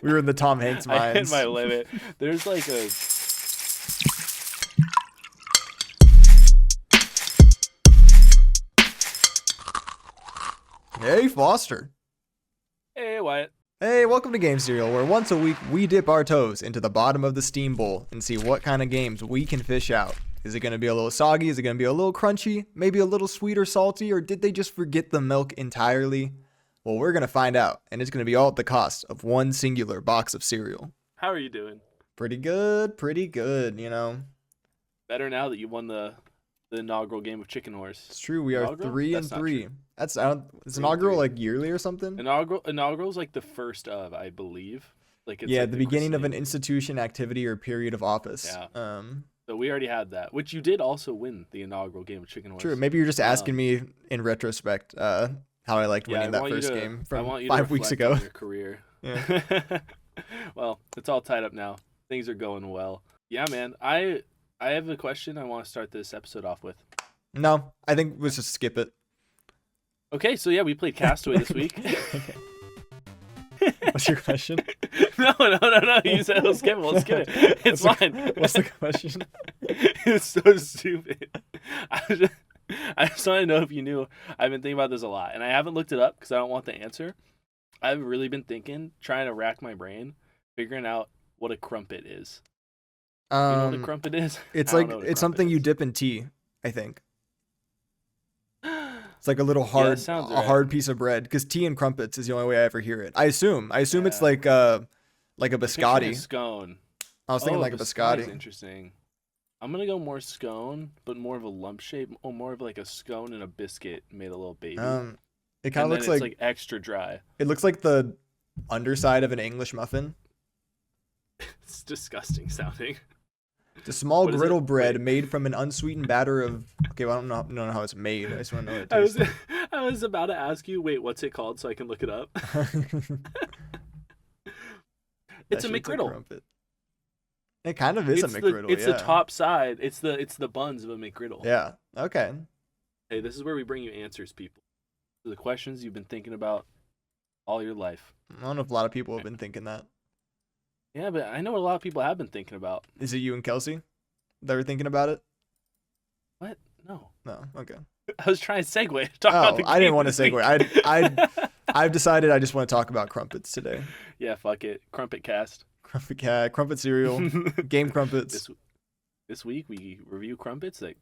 We were in the Tom Hanks I hit minds. my limit. There's like a. Hey, Foster. Hey, Wyatt. Hey, welcome to Game Serial, where once a week we dip our toes into the bottom of the Steam Bowl and see what kind of games we can fish out. Is it going to be a little soggy? Is it going to be a little crunchy? Maybe a little sweet or salty? Or did they just forget the milk entirely? Well, we're going to find out, and it's going to be all at the cost of one singular box of cereal. How are you doing? Pretty good, you know. Better now that you won the inaugural game of Chicken Horse. It's true, we are Inaugural? 3 That's and not 3. true. It's 3 and inaugural 3. like yearly or something? Inaugural is like the first of, I believe. Like it's Yeah, like the beginning of an christening. institution, activity, or period of office. Yeah. So we already had that, which you did also win the inaugural game of Chicken Horse. True. Maybe you're just asking me in retrospect how I liked winning that I want you first to- game I from want you to 5 weeks reflect on ago. your career. Yeah. Well, it's all tied up now. Things are going well. Yeah, man. I have a question I want to start this episode off with. No, I think let's just skip it. Okay, so yeah, we played Castaway this week. What's your question? No. You said let's skip it. Let's skip it. It's fine. What's the question? It's so stupid. I just want to know if you knew. I've been thinking about this a lot, and I haven't looked it up because I don't want the answer. I've really been trying to rack my brain, figuring out what a crumpet is. You know what a crumpet is? It's I like don't know what a it's crumpet something you is. dip in tea, I think. It's like a little hard, sounds a right. hard piece of bread. Because tea and crumpets is the only way I ever hear it. I assume it's Yeah. like a Picturing a biscotti. scone. I was thinking like a biscotti is biscotti. interesting. I'm gonna go more scone, but more of a lump shape, or more of like a scone and a biscuit made a little baby. It kind of And looks then it's like extra dry. it looks like the underside of an English muffin. It's disgusting sounding. It's a small What is griddle it? bread Wait. made from an unsweetened batter of. Okay, well, I don't know how it's made. I just want to know what it I was tastes I was about to ask you, wait, what's it called so I can look it up? like. It's That a shit's McGriddle. crumpet. It kind of is a McGriddle. It's yeah. the top side. It's the buns of a McGriddle. Yeah. Okay. Hey, this is where we bring you answers, people. To the questions you've been thinking about all your life. I don't know if a lot of people have been thinking that. Yeah, but I know what a lot of people have been thinking about. Is it you and Kelsey that were thinking about it? What? No. No. Okay. I was trying to segue. To talk about Oh, the I didn't game want to this week. segue. I've decided I just want to talk about crumpets today. Yeah, fuck it. Crumpet cast. Crumpet cat, crumpet cereal, game crumpets. This week we review crumpets that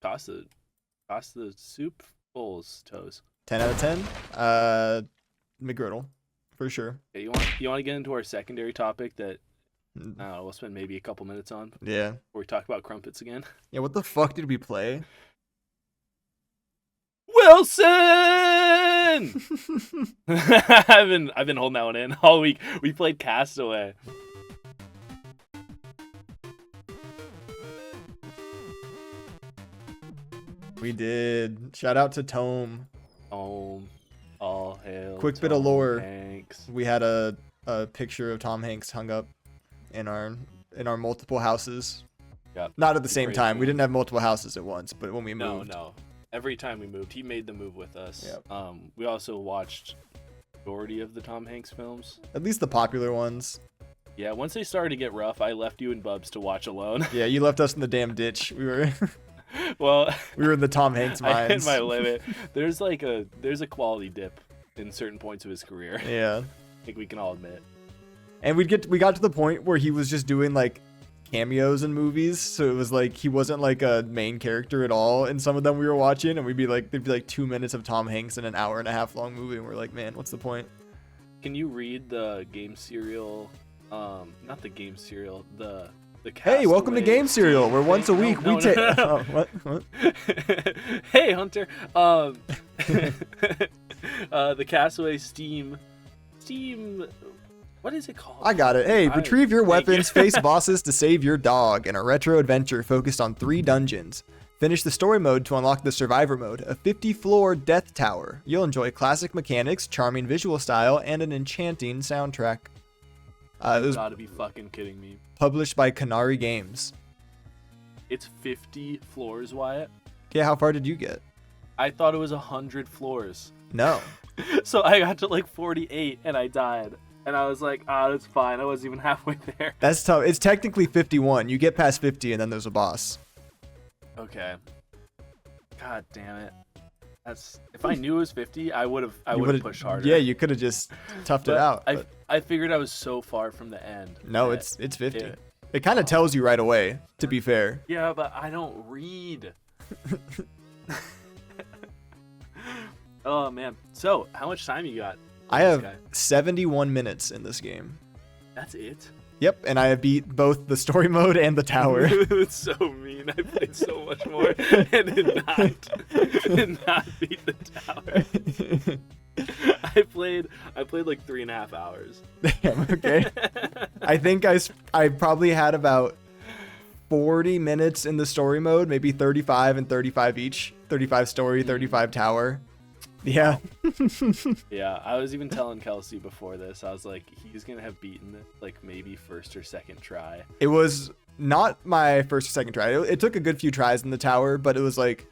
cost the soup bowl's toes. 10 out of 10. McGriddle, for sure. Okay, you want to get into our secondary topic that I don't know, we'll spend maybe a couple minutes on Yeah. before we talk about crumpets again. Yeah. What the fuck did we play? Wilson. I've been holding that one in all week. We played Castaway. We did. Shout out to Tome. All hail. Quick bit of Tom lore. Hanks. We had a picture of Tom Hanks hung up in our multiple houses. Yep. Not at the same Great time. We cool. didn't have multiple houses at once, but when we moved. No. Every time we moved, he made the move with us. Yep. We also watched majority of the Tom Hanks films. At least the popular ones. Yeah, once they started to get rough, I left you and Bubs to watch alone. Yeah, you left us in the damn ditch. We were Well, we were in the Tom Hanks I hit mines. my limit. There's a quality dip in certain points of his career. Yeah. I think we can all admit. And we got to the point where he was just doing like cameos in movies, so it was like he wasn't like a main character at all in some of them we were watching, and there'd be like 2 minutes of Tom Hanks in an hour and a half long movie, and we're like, man, what's the point? Can you read the game serial? Not the game serial. The Hey, welcome to Castaway Game Serial, Steam where once a thing? week No, we no, take. no, no. Oh, what? Hey, Hunter. The Castaway Steam. What is it called? I got it. Hey, retrieve your Thank you. weapons, face bosses to save your dog in a retro adventure focused on 3 dungeons. Finish the story mode to unlock the survivor mode, a 50-floor death tower. You'll enjoy classic mechanics, charming visual style, and an enchanting soundtrack. It was Gotta be fucking kidding me. published by Canary Games. It's 50 floors, Wyatt. Yeah, how far did you get? I thought it was 100 floors. No. So I got to like 48 and I died. And I was like, ah, that's fine. I wasn't even halfway there. That's tough. It's technically 51. You get past 50 and then there's a boss. Okay. God damn it. That's if I knew it was 50, I would have pushed harder. Yeah, you could have just toughed it out. I figured I was so far from the end. No, it's 50. It kind of tells you right away, to be fair. Yeah, but I don't read. Oh man. So, how much time you got? I have 71 minutes in this game. That's it? Yep, and I have beat both the story mode and the tower. It's so mean. I played so much more and did not beat the tower. I played like 3.5 hours. Damn, okay. I think I probably had about 40 minutes in the story mode, maybe 35 and 35 each. 35 story, 35 tower. Yeah. Yeah, I was even telling Kelsey before this, I was like, he's gonna have beaten it like maybe first or second try. It was not my first or second try. It took a good few tries in the tower, but it was like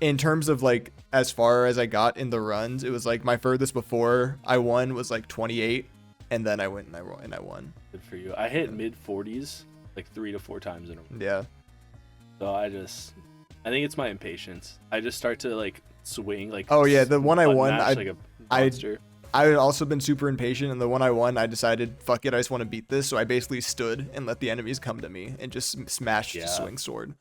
in terms of like as far as I got in the runs, it was like my furthest before I won was like 28, and then I went and I won. Good for you. I hit mid 40s like 3 to 4 times in a row. Yeah. So I think it's my impatience. I just start to like swing like. Oh yeah, the one I won, like a monster. I had also been super impatient, and the one I won, I decided, fuck it, I just want to beat this. So I basically stood and let the enemies come to me and just smashed the swing sword.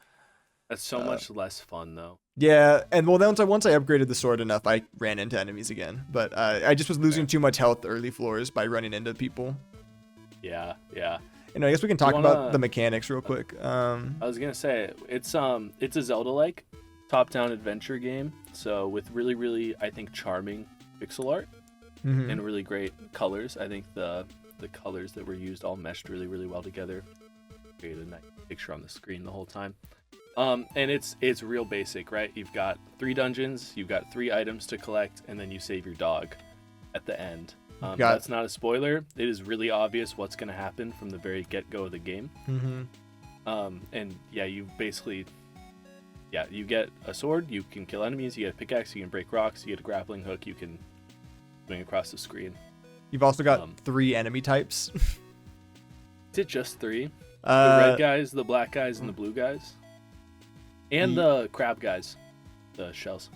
That's so much less fun though. Yeah, and well, then once I upgraded the sword enough, I ran into enemies again. But I just was losing too much health early floors by running into people. Yeah. And I guess we can talk about the mechanics real quick. I was gonna say it's a Zelda-like top-down adventure game. So with really, really, I think charming pixel art and really great colors. I think the colors that were used all meshed really, really well together. Created a nice picture on the screen the whole time. And it's real basic, right? You've got 3 dungeons, you've got 3 items to collect, and then you save your dog at the end. That's not a spoiler. It is really obvious what's going to happen from the very get-go of the game. And yeah, you basically, you get a sword, you can kill enemies, you get a pickaxe, you can break rocks, you get a grappling hook, you can swing across the screen. You've also got 3 enemy types. Is it just 3? The red guys, the black guys, and the blue guys? And the crab guys, the shells.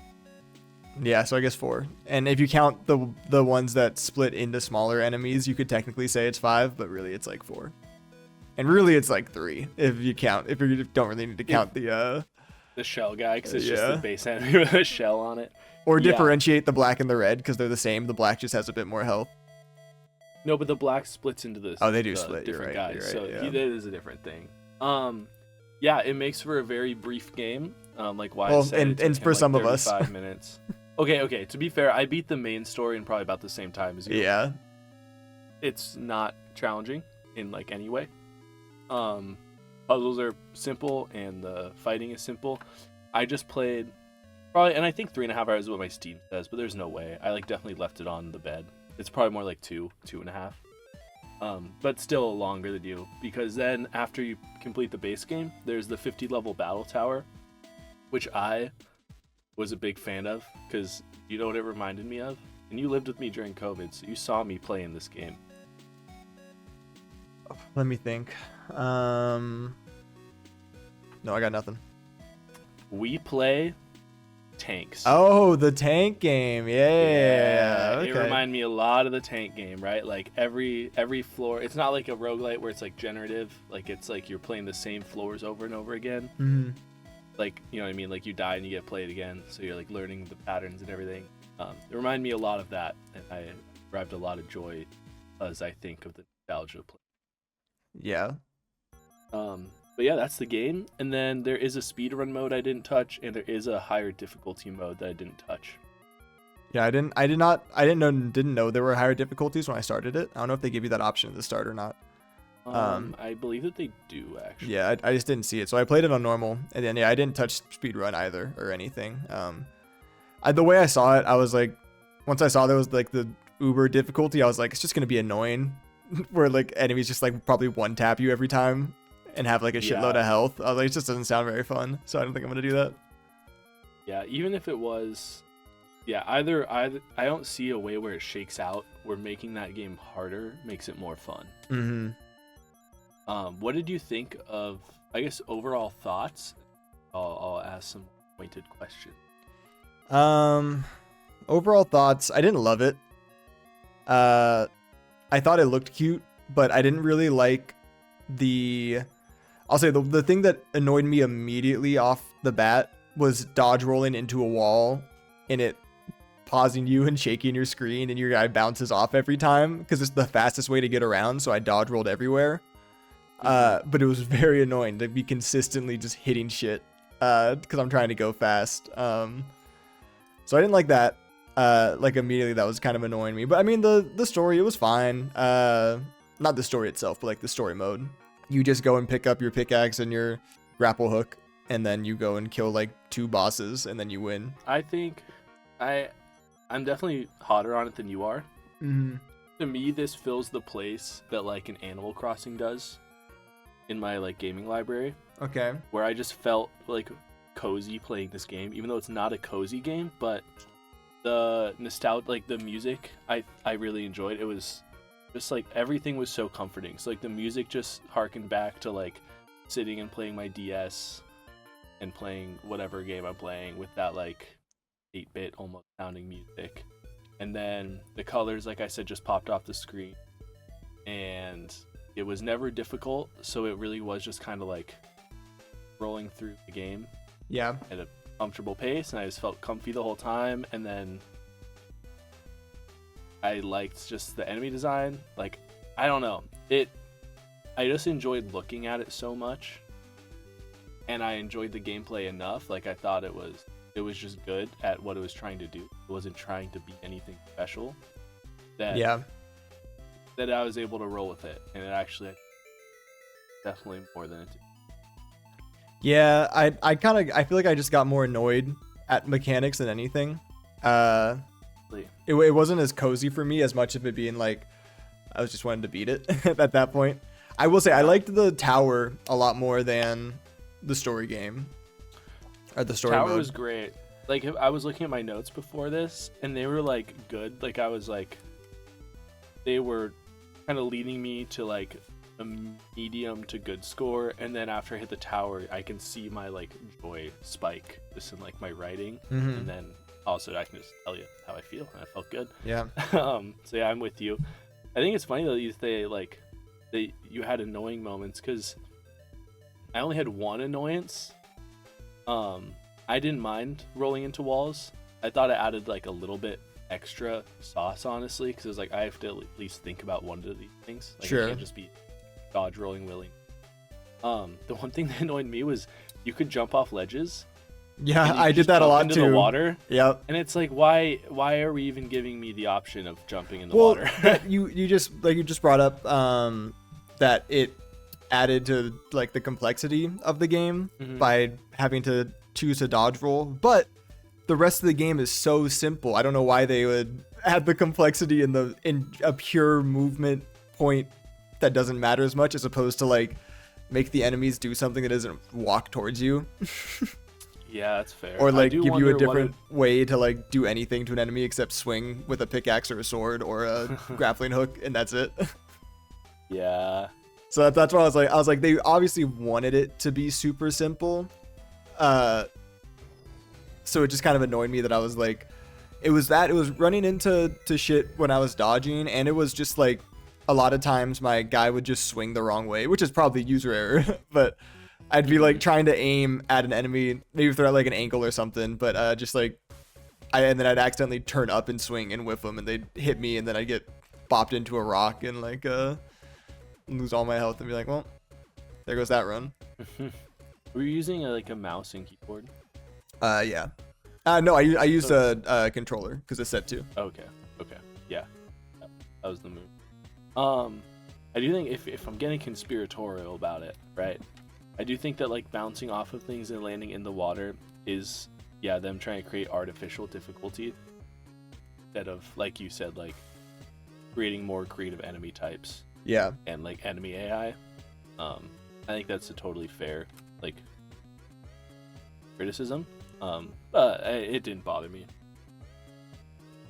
Yeah, so I guess 4. And if you count the ones that split into smaller enemies, you could technically say it's 5, but really it's like 4. And really it's like 3 if you don't really need to count the shell guy, because it's just the base enemy with a shell on it. Or differentiate the black and the red because they're the same. The black just has a bit more health. No, but the black splits into they do split. Different You're right, guys, you're right, so that is a different thing. Yeah, it makes for a very brief game. Like why I said and for some of us, 5 minutes. Okay. To be fair, I beat the main story in probably about the same time as you. Yeah. It's not challenging in like any way. Puzzles are simple and the fighting is simple. I just played probably, and I think 3.5 hours is what my Steam says, but there's no way. I like definitely left it on the bed. It's probably more like 2.5. But still longer than you, because then after you complete the base game, there's the 50 level battle tower, which I was a big fan of, because you know what it reminded me of? And you lived with me during COVID, so you saw me playing this game. Let me think. No, I got nothing. We play tanks. Oh, the tank game. Yeah. Okay. It reminded me a lot of the tank game, right? Like every floor, it's not like a roguelite where it's like generative, like it's like you're playing the same floors over and over again. Mm-hmm. Like, you know what I mean? Like you die and you get played again, so you're like learning the patterns and everything. It reminded me a lot of that, and I derived a lot of joy as I think of the nostalgia play. Yeah. But yeah, that's the game. And then there is a speedrun mode I didn't touch, and there is a higher difficulty mode that I didn't touch. Yeah, I didn't know there were higher difficulties when I started it. I don't know if they give you that option at the start or not. I believe that they do, actually. Yeah, I just didn't see it. So I played it on normal, and then I didn't touch speedrun either or anything. The way I saw it, I was like, once I saw there was like the uber difficulty, I was like, it's just gonna be annoying, where like enemies just like probably one tap you every time and have like a shitload of health. I was like, it just doesn't sound very fun, so I don't think I'm gonna do that. Yeah, even if it was Yeah, either I don't see a way where it shakes out where making that game harder makes it more fun. Mm-hmm. What did you think of, I guess, overall thoughts? I'll ask some pointed questions. Overall thoughts, I didn't love it. I thought it looked cute, but I didn't really like I'll say the thing that annoyed me immediately off the bat was dodge rolling into a wall and it pausing you and shaking your screen and your guy bounces off every time because it's the fastest way to get around. So I dodge rolled everywhere. But it was very annoying to be consistently just hitting shit because I'm trying to go fast. So I didn't like that. Like immediately that was kind of annoying me. But I mean the story, it was fine. Not the story itself, but like the story mode. You just go and pick up your pickaxe and your grapple hook, and then you go and kill like 2 bosses, and then you win. I think I'm definitely hotter on it than you are. Mm-hmm. To me, this fills the place that like an Animal Crossing does in my like gaming library, Okay. where I just felt like cozy playing this game, even though it's not a cozy game. But the nostalgia, like the music, I really enjoyed. It was just like everything was so comforting. So like the music just harkened back to like sitting and playing my DS and playing whatever game I'm playing with that like 8-bit almost sounding music. And then the colors, like I said, just popped off the screen. And it was never difficult, so it really was just kind of like rolling through the game Yeah. at a comfortable pace, and I just felt comfy the whole time. And then I liked just the enemy design. Like, I don't know, I just enjoyed looking at it so much, and I enjoyed the gameplay enough. Like, I thought it was just good at what it was trying to do. It wasn't trying to be anything special. That I was able to roll with it, and it actually definitely more than it did. Yeah, I feel like I just got more annoyed at mechanics than anything. It wasn't as cozy for me as much of it being like I was just wanting to beat it at that point. I will say I liked the tower a lot more than the story game or the story Tower mode. was great. Like, I was looking at my notes before this, and they were like good. Like, I was like, they were kind of leading me to like a medium to good score, and then after I hit the tower, I can see my like joy spike just in like my writing, and then also I can just tell you how I feel, and I felt good. Yeah. So yeah, I'm with you. I think it's funny though you had annoying moments, because I only had one annoyance. I didn't mind rolling into walls. I thought it added like a little bit extra sauce, honestly, because it was like I have to at least think about one of these things. Like, Sure. I can't just be dodge rolling willing. The one thing that annoyed me was you could jump off ledges. Yeah, and you I could did just that a jump lot into too. the water. Yep. And it's like, why are we even giving me the option of jumping in the Well, water? you just brought up that it added to like the complexity of the game by having to choose a dodge roll, but the rest of the game is so simple. I don't know why they would add the complexity in a pure movement point that doesn't matter as much, as opposed to like make the enemies do something that doesn't walk towards you. Yeah, that's fair. Or like I do give you a wonder different way to like do anything to an enemy except swing with a pickaxe or a sword or a grappling hook, and that's it. Yeah. So that's why I was like they obviously wanted it to be super simple. So it just kind of annoyed me that I was like, it was running into shit when I was dodging, and it was just like a lot of times my guy would just swing the wrong way, which is probably user error, but I'd be like trying to aim at an enemy, maybe throw out like an angle or something, but just like and then I'd accidentally turn up and swing and whiff them, and they'd hit me, and then I'd get bopped into a rock and like lose all my health and be like, well, there goes that run. Were you using a mouse and keyboard? Yeah. No, I used a controller because it's set to. Okay. Yeah. That was the move. I do think if I'm getting conspiratorial about it, right? I do think that like bouncing off of things and landing in the water is, yeah, them trying to create artificial difficulty instead of, like you said, like creating more creative enemy types. Yeah. And like enemy AI. I think that's a totally fair like criticism. But it didn't bother me.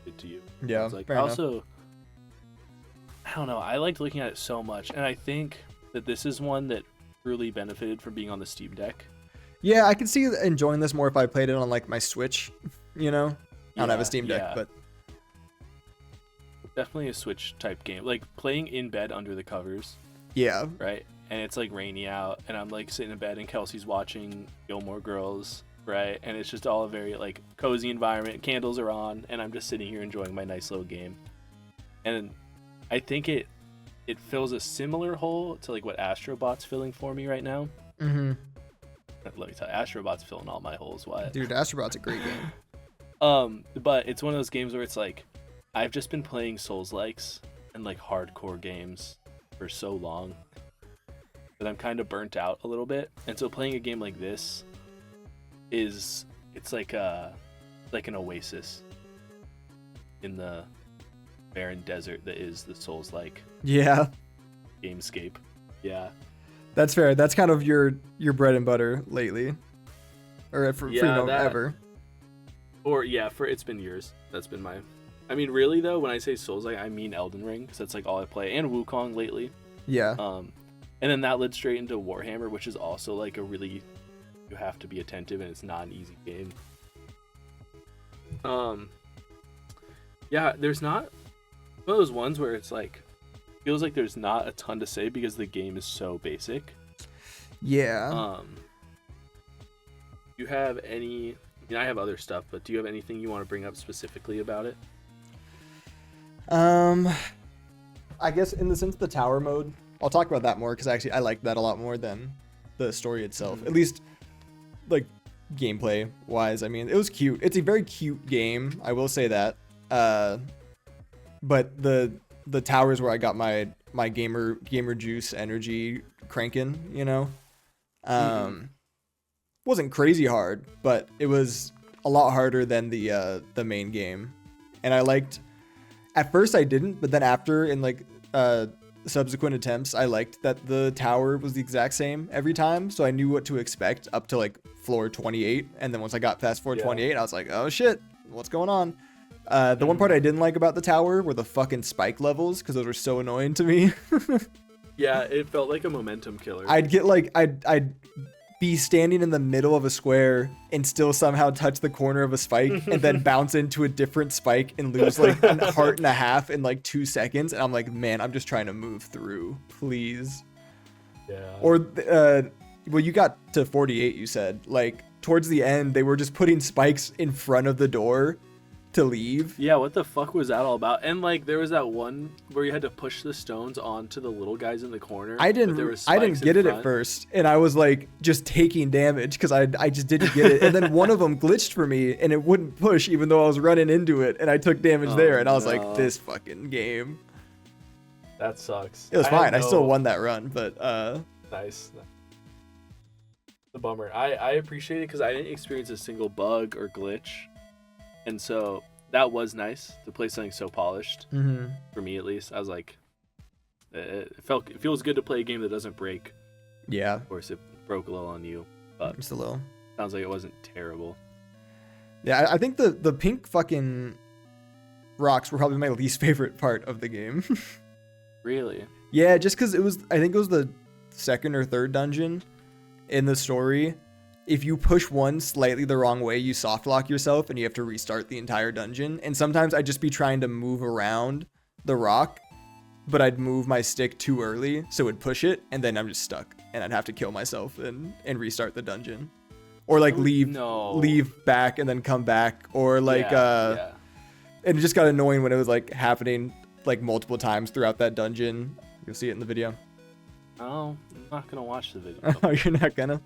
did to you. Yeah, It's like fair enough. also, I don't know. I liked looking at it so much, and I think that this is one that really benefited from being on the Steam Deck. Yeah, I could see enjoying this more if I played it on like my Switch. You know, I don't have a Steam Deck, but definitely a Switch type game. Like playing in bed under the covers. yeah, Right, and it's like rainy out, and I'm like sitting in bed, and Kelsey's watching Gilmore Girls. Right, and it's just all a very like cozy environment. Candles are on, and I'm just sitting here enjoying my nice little game. And I think it fills a similar hole to like what Astrobot's filling for me right now. mm-hmm. Let me tell you, Astrobot's filling all my holes. What? Dude, Astrobot's a great game. But it's one of those games where it's like I've just been playing Souls-likes and like hardcore games for so long that I'm kind of burnt out a little bit. And so playing a game like this it's like an oasis in the barren desert that is the Souls-like Yeah, gamescape. Yeah, that's fair. That's kind of your bread and butter lately, or for ever. Or for it's been years. That's been my. I mean, really though, when I say Souls-like, I mean Elden Ring, because that's like all I play, and Wukong lately. Yeah. And then that led straight into Warhammer, which is also like a really, you have to be attentive, and it's not an easy game. There's not one of those ones where it's like feels like there's not a ton to say because the game is so basic. Yeah. Do you have any? I mean, I have other stuff, but do you have anything you want to bring up specifically about it? I guess in the sense of the tower mode, I'll talk about that more because actually I like that a lot more than the story itself. At least, like, gameplay wise. I mean, it was cute. It's a very cute game. I will say that. But the towers where I got my gamer juice energy cranking, you know, wasn't crazy hard, but it was a lot harder than the main game. And I liked. At first I didn't, but then after in like subsequent attempts, I liked that the tower was the exact same every time, so I knew what to expect up to like floor 28. And then once I got past floor 28, I was like, oh shit, what's going on? The one part I didn't like about the tower were the fucking spike levels, because those were so annoying to me. Yeah, it felt like a momentum killer. I'd get like I'd be standing in the middle of a square and still somehow touch the corner of a spike and then bounce into a different spike and lose like a heart and a half in like 2 seconds. And I'm like, man, I'm just trying to move through, please. Yeah. Or, well, you got to 48, you said. Like, towards the end, they were just putting spikes in front of the door to leave. Yeah, what the fuck was that all about? And like there was that one where you had to push the stones onto the little guys in the corner. I didn't get it at first, and I was like just taking damage because I just didn't get it. And then one of them glitched for me and it wouldn't push even though I was running into it, and I took damage there, and I was like, this fucking game. That sucks. It was fine. I still won that run, but nice. The bummer. I appreciate it because I didn't experience a single bug or glitch. And so that was nice to play something so polished. Mm-hmm. For me, at least. I was like, it feels good to play a game that doesn't break. Yeah. Of course, it broke a little on you, but just a little. Sounds like it wasn't terrible. Yeah, I think the pink fucking rocks were probably my least favorite part of the game. Really? Yeah, just because I think it was the second or third dungeon in the story. If you push one slightly the wrong way, you soft lock yourself and you have to restart the entire dungeon. And sometimes I'd just be trying to move around the rock, but I'd move my stick too early, so it'd push it, and then I'm just stuck. And I'd have to kill myself and restart the dungeon. Or like leave back and then come back. Or like, and it just got annoying when it was like happening like multiple times throughout that dungeon. You'll see it in the video. Oh, I'm not gonna watch the video. Oh, you're not gonna?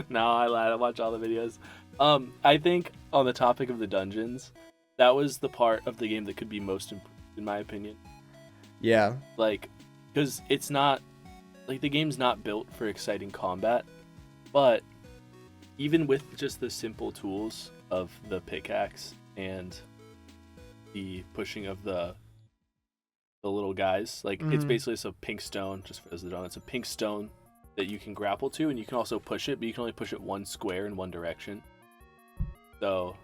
No, I lied. I watch all the videos. I think on the topic of the dungeons, that was the part of the game that could be most improved, in my opinion. Yeah. Like, because it's not, like, the game's not built for exciting combat, but even with just the simple tools of the pickaxe and the pushing of the little guys, like, it's basically just a pink stone, just for those that don't know, it's a pink stone that you can grapple to, and you can also push it, but you can only push it one square in one direction. So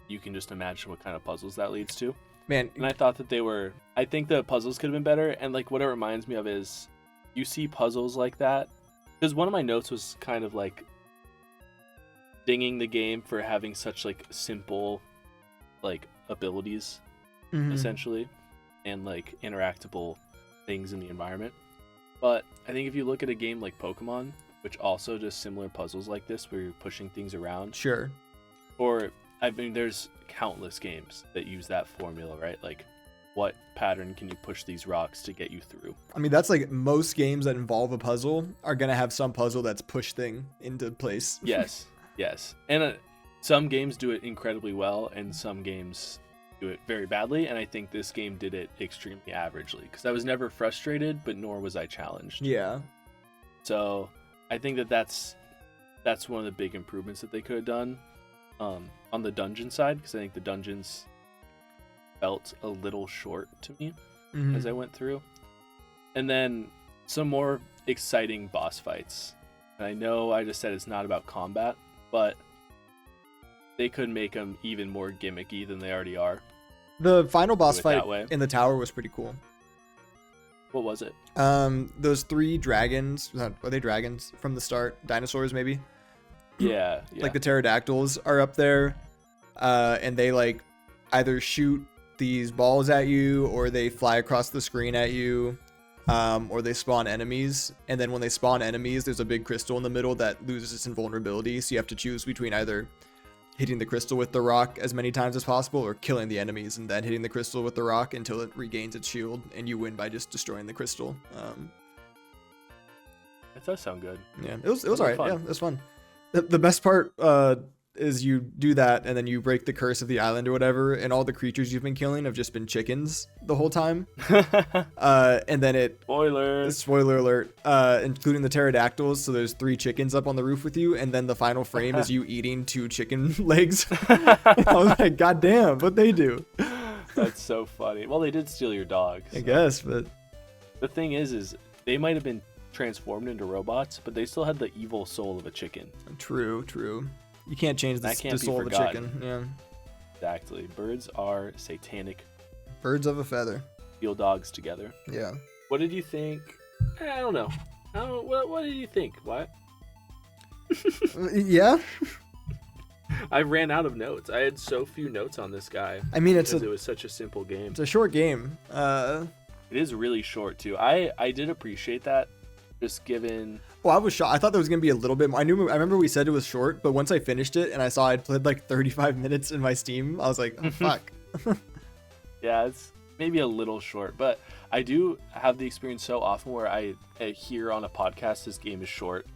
you can just imagine what kind of puzzles that leads to. Man, And I thought that I think the puzzles could have been better. And like what it reminds me of is you see puzzles like that. Because one of my notes was kind of like dinging the game for having such like simple like abilities essentially, and like interactable things in the environment. But I think if you look at a game like Pokemon, which also does similar puzzles like this where you're pushing things around, sure. or I mean there's countless games that use that formula, right? Like what pattern can you push these rocks to get you through? I mean, that's like most games that involve a puzzle are going to have some puzzle that's push thing into place. Yes. And some games do it incredibly well and some games do it very badly, and I think this game did it extremely averagely because I was never frustrated, but nor was I challenged. Yeah. So I think that's one of the big improvements that they could have done on the dungeon side, because I think the dungeons felt a little short to me as I went through. And then some more exciting boss fights. And I know I just said it's not about combat, but they could make them even more gimmicky than they already are. The final boss Do it fight that way. in the tower was pretty cool. What was it? Those 3 dragons, are they dragons from the start? Dinosaurs, maybe? Yeah. Like the pterodactyls are up there, and they like either shoot these balls at you, or they fly across the screen at you, or they spawn enemies. And then when they spawn enemies, there's a big crystal in the middle that loses its invulnerability. So you have to choose between either hitting the crystal with the rock as many times as possible, or killing the enemies and then hitting the crystal with the rock until it regains its shield, and you win by just destroying the crystal. It does sound good. Yeah, it was alright. fun. Yeah, it was fun. The best part is you do that and then you break the curse of the island or whatever, and all the creatures you've been killing have just been chickens the whole time. And then spoiler alert, including the pterodactyls. So there's 3 chickens up on the roof with you, and then the final frame is you eating 2 chicken legs. I was like, God damn, what they do? That's so funny. Well, they did steal your dog. I guess, but The thing is they might have been transformed into robots, but they still had the evil soul of a chicken. True. You can't change the soul of a chicken. Yeah. Exactly. Birds are satanic. Birds of a feather. Steal dogs together. Yeah. What did you think? I don't know. What did you think? What? Yeah. I ran out of notes. I had so few notes on this guy. I mean, it was such a simple game. It's a short game. It is really short too. I did appreciate that. Just given. Well, I was shocked. I thought there was gonna be a little bit more. I remember we said it was short, but once I finished it and I saw I'd played like 35 minutes in my Steam, I was like, oh, fuck. Yeah, it's maybe a little short, but I do have the experience so often where I hear on a podcast this game is short,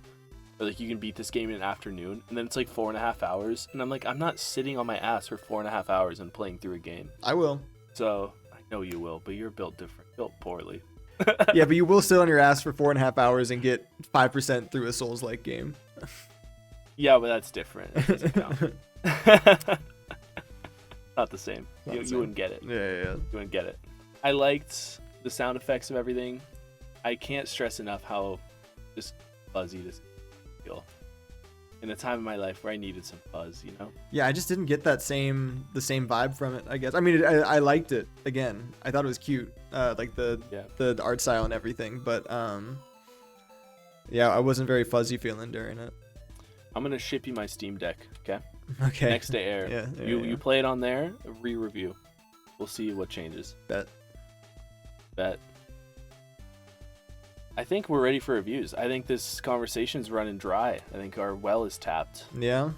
or like you can beat this game in an afternoon, and then it's like 4.5 hours, and I'm like, I'm not sitting on my ass for 4.5 hours and playing through a game. I will. So I know you will, but you're built different, built poorly. Yeah, but you will sit on your ass for 4.5 hours and get 5% through a Souls-like game. Yeah, but that's different. That doesn't count. Not the same. You wouldn't get it. Yeah. You wouldn't get it. I liked the sound effects of everything. I can't stress enough how just fuzzy this feel. In a time in my life where I needed some fuzz, you know? Yeah, I just didn't get the same vibe from it, I guess. I mean, I liked it. Again, I thought it was cute, like the art style and everything. But yeah, I wasn't very fuzzy feeling during it. I'm gonna ship you my Steam Deck, okay? Okay. Next day air. Yeah, you play it on there, re-review. We'll see what changes. Bet. I think we're ready for reviews. I think this conversation's running dry. I think our well is tapped. Yeah.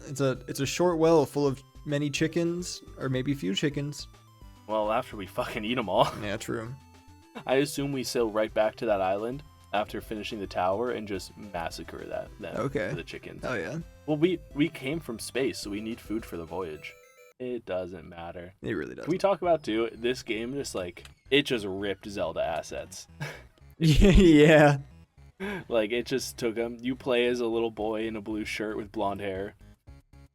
It's a short well full of many chickens, or maybe few chickens. Well, after we fucking eat them all. Yeah, true. I assume we sail right back to that island after finishing the tower and just massacre the chickens. Oh yeah. Well, we came from space, so we need food for the voyage. It doesn't matter. It really does. Can we talk about too? This game it just ripped Zelda assets. Yeah. Like it just took them. You play as a little boy in a blue shirt with blonde hair,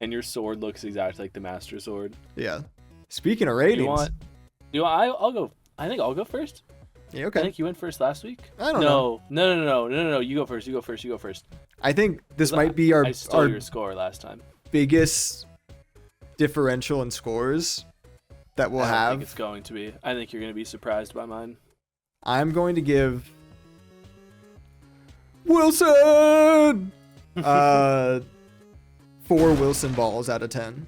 and your sword looks exactly like the Master Sword. Yeah. Speaking of ratings, I'll go. I think I'll go first. Yeah, okay. I think you went first last week. I don't know. No. You go first. I think this might be I stole your score last time. biggest differential in scores that we'll I don't have. think it's going to be. I think you're going to be surprised by mine. I'm going to give Wilson 4 Wilson balls out of 10.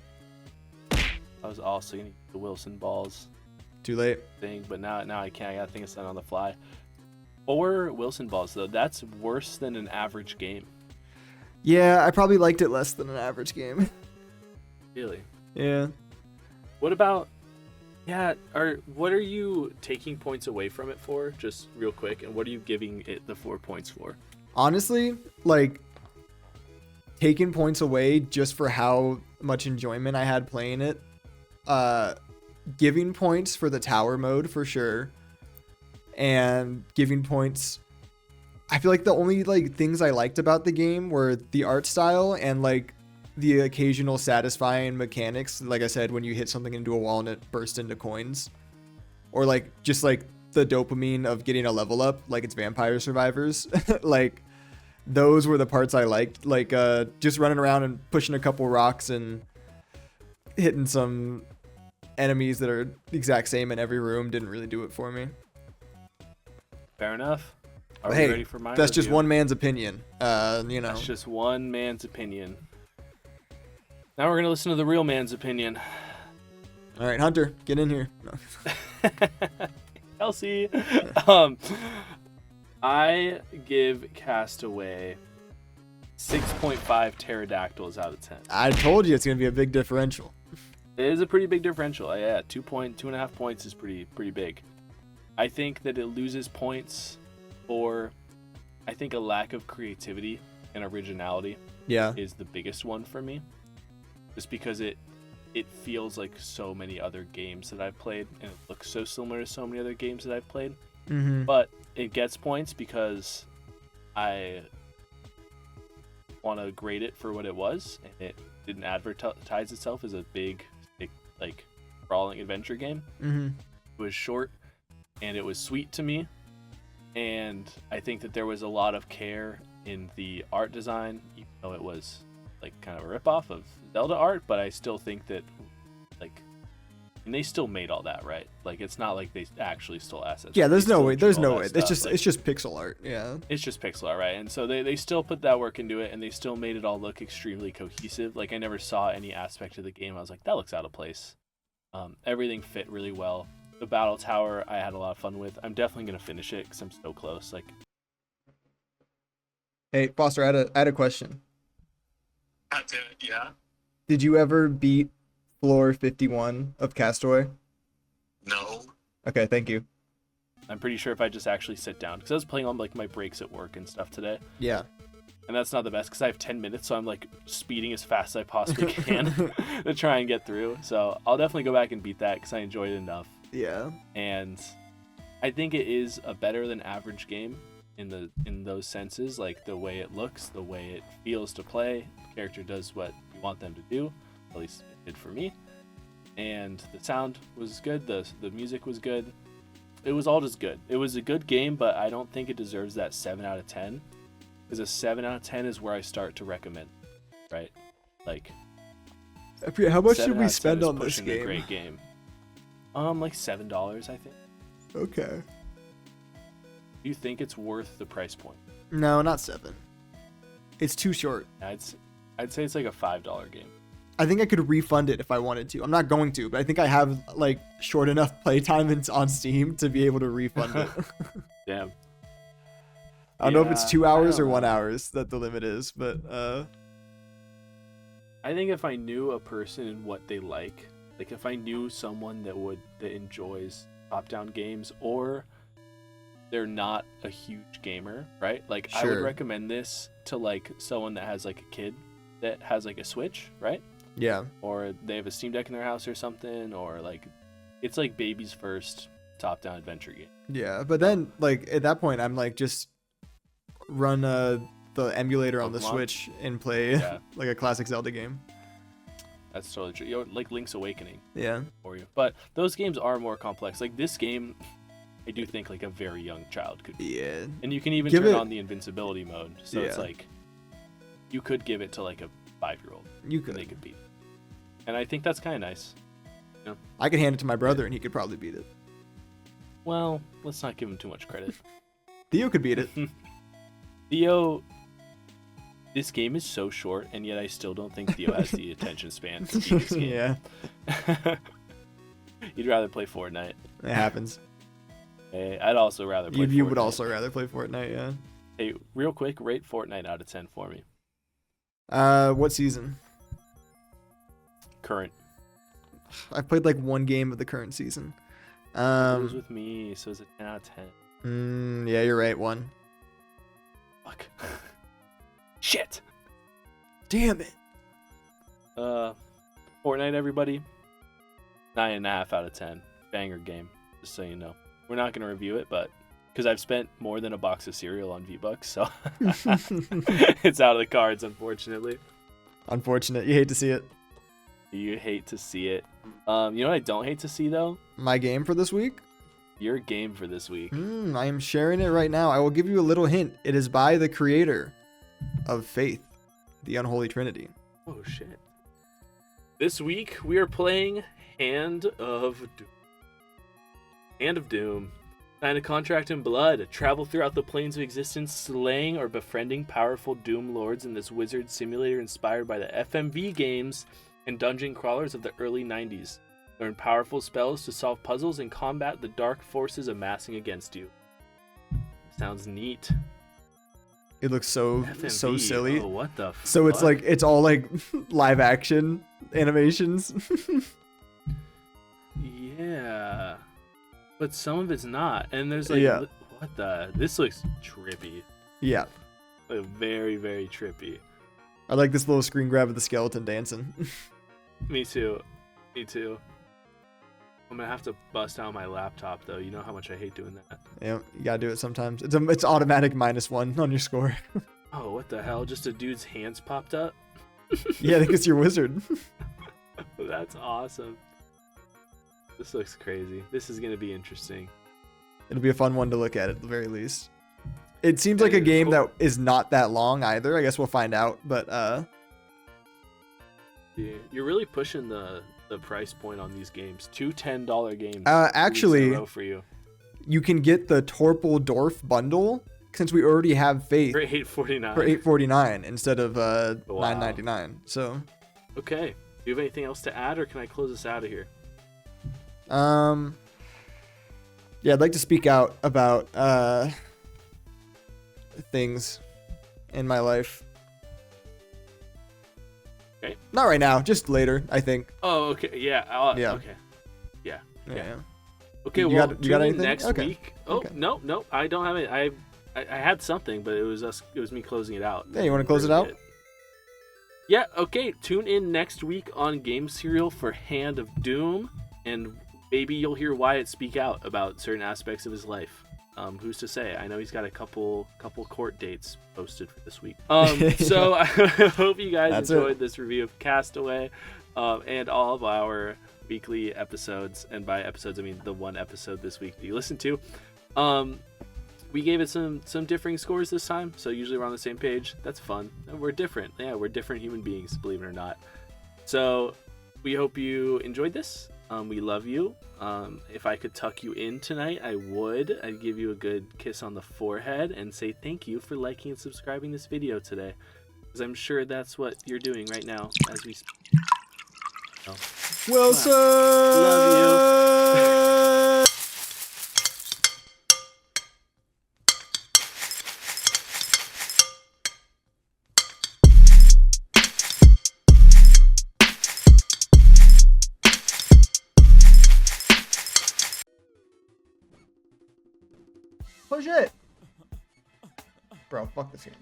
I was also going to get the Wilson balls Too late. thing, but now I can't. I got to think of something on the fly. 4 Wilson balls, though. That's worse than an average game. Yeah, I probably liked it less than an average game. Really? Yeah. What about... Yeah, what are you taking points away from it for, just real quick, and what are you giving it the 4 points for? Honestly, like, taking points away just for how much enjoyment I had playing it. Giving points for the tower mode for sure. And giving points... I feel like the only, like, things I liked about the game were the art style and, like, the occasional satisfying mechanics. Like I said, when you hit something into a wall and it bursts into coins. Or, like, just, like, the dopamine of getting a level up, like it's Vampire Survivors. Like, those were the parts I liked. Like, just running around and pushing a couple rocks and hitting some enemies that are the exact same in every room didn't really do it for me. Fair enough. Are Hey, we ready for my that's just review? one man's opinion. You know. That's just one man's opinion. Now we're going to listen to the real man's opinion. All right, Hunter, get in here. No. Kelsey. I give Castaway 6.5 pterodactyls out of 10. I told you it's gonna be a big differential. It is a pretty big differential. Yeah, 2.5 points is pretty big. I think that it loses points for, I think, a lack of creativity and originality Yeah. is the biggest one for me. Just because it feels like so many other games that I've played, and it looks so similar to so many other games that I've played. Mm-hmm. But it gets points because I want to grade it for what it was, and it didn't advertise itself as a big like brawling adventure game. Mm-hmm. It was short, and it was sweet to me, and I think that there was a lot of care in the art design, even though it was like kind of a ripoff of Zelda art, but I still think that, like, and they still made all that, right? Like, it's not like they actually stole assets. Yeah, there's They no still way. drew There's all no that way. stuff. It's just pixel art. Yeah. It's just pixel art, right? And so they still put that work into it, and they still made it all look extremely cohesive. Like, I never saw any aspect of the game I was like, that looks out of place. Everything fit really well. The battle tower I had a lot of fun with. I'm definitely gonna finish it because I'm so close. Like, Hey, Foster, I had a question. Yeah. Did you ever beat floor 51 of Castaway? No. Okay, thank you. I'm pretty sure if I just actually sit down, because I was playing on like my breaks at work and stuff today, Yeah. and that's not the best because I have 10 minutes, so I'm like speeding as fast as I possibly can to try and get through. So I'll definitely go back and beat that because I enjoyed it enough. Yeah. And I think it is a better than average game in those senses, like the way it looks, the way it feels to play. The character does what you want them to do, at least it did for me. And the sound was good, the music was good. It was all just good. It was a good game, but I don't think it deserves that 7 out of 10. Because a 7 out of 10 is where I start to recommend, right? Like, How much 7 did we out of 10 spend is on this pushing a game? great game. Like $7, I think. Okay. Do you think it's worth the price point? No, not 7. It's too short. I'd say it's like a $5 game. I think I could refund it if I wanted to. I'm not going to, but I think I have like short enough playtime on Steam to be able to refund it. Damn. I don't know if it's 2 I hours don't or 1 know. hours that the limit is, but I think if I knew a person and what they like if I knew someone that enjoys top-down games, or they're not a huge gamer, right? Like, I would Sure. recommend this to like someone that has like a kid that has like a Switch, right? yeah. Or they have a Steam Deck in their house or something, or like it's like baby's first top-down adventure game. Yeah, but then like at that point I'm like just run the emulator on the Pokemon? Switch and play Yeah. like a classic Zelda game. That's totally true. You know, like Link's Awakening Yeah. for you. But those games are more complex. Like this game, I do think like a very young child could. Yeah. And you can even Give turn it- on the invincibility mode. So it's Yeah. like you could give it to like a 5-year-old You and they could. could beat. And I think that's kind of nice. I could hand it to my brother and he could probably beat it. Well, let's not give him too much credit. Theo could beat it. Theo, this game is so short, and yet I still don't think Theo has the attention span to beat this game. Yeah, You'd rather play Fortnite. it happens. Hey, I'd also rather play Fortnite. You would also rather play Fortnite, yeah. Hey, real quick, rate Fortnite out of 10 for me. What season? Current. I've played like one game of the current season. It was with me, so it's a 10 out of 10. Yeah, you're right. One. Fuck. Shit. Damn it. Fortnite, everybody. 9.5 out of 10. Banger game, just so you know. We're not going to review it, but because I've spent more than a box of cereal on V-Bucks, so it's out of the cards, unfortunately. Unfortunate. You hate to see it. You hate to see it. You know what I don't hate to see, though? My game for this week? Your game for this week. I am sharing it right now. I will give you a little hint. It is by the creator of Faith, the Unholy Trinity. Oh, shit. This week, we are playing Hand of Doom. Hand of Doom. Sign a contract in blood. Travel throughout the planes of existence, slaying or befriending powerful Doom lords in this wizard simulator inspired by the FMV games and dungeon crawlers of the early 90s. Learn powerful spells to solve puzzles and combat the dark forces amassing against you. Sounds neat. It looks so FMV. silly. Oh, what the So fuck? it's like it's all like live action animations. Yeah. But some of it's not. And there's like, Yeah. what the? This looks trippy. Yeah. Like, very, very trippy. I like this little screen grab of the skeleton dancing. Me too. Me too. I'm gonna have to bust out my laptop though. You know how much I hate doing that. Yeah, you gotta do it sometimes. It's automatic -1 on your score. Oh, what the hell? Just a dude's hands popped up? Yeah, I think it's your wizard. That's awesome. This looks crazy. This is gonna be interesting. It'll be a fun one to look at the very least. It seems like a game that is not that long either. I guess we'll find out. But Yeah, you're really pushing the price point on these games. Two $10 games. actually, 2 weeks in a row for you. You can get the Torpel Dorf bundle since we already have Faith For $8.49. for $8.49 instead of Wow. $9.99. So Okay. Do you have anything else to add, or can I close us out of here? yeah, I'd like to speak out about things in my life. Okay. Not right now, just later, I think. Oh, okay. Yeah. Yeah. Okay. Yeah. Yeah. Okay. You Well, got tune in anything? next Okay. week. Oh, Okay. no, I don't have it. I had something, but it was me closing it out. Yeah, you want to close it out? Yeah. Okay. Tune in next week on Game Serial for Hand of Doom, and maybe you'll hear Wyatt speak out about certain aspects of his life. Who's to say? I know he's got a couple court dates posted for this week. So I hope you guys enjoyed this review of Castaway, and all of our weekly episodes. And by episodes, I mean the one episode this week that you listened to. We gave it some differing scores this time, so usually we're on the same page. That's fun. We're different. Yeah, we're different human beings, believe it or not. So we hope you enjoyed this. We love you. If I could tuck you in tonight, I would. I'd give you a good kiss on the forehead and say thank you for liking and subscribing this video today, because I'm sure that's what you're doing right now as we speak. Oh. Wilson! Love you. Push it! Bro, fuck this game.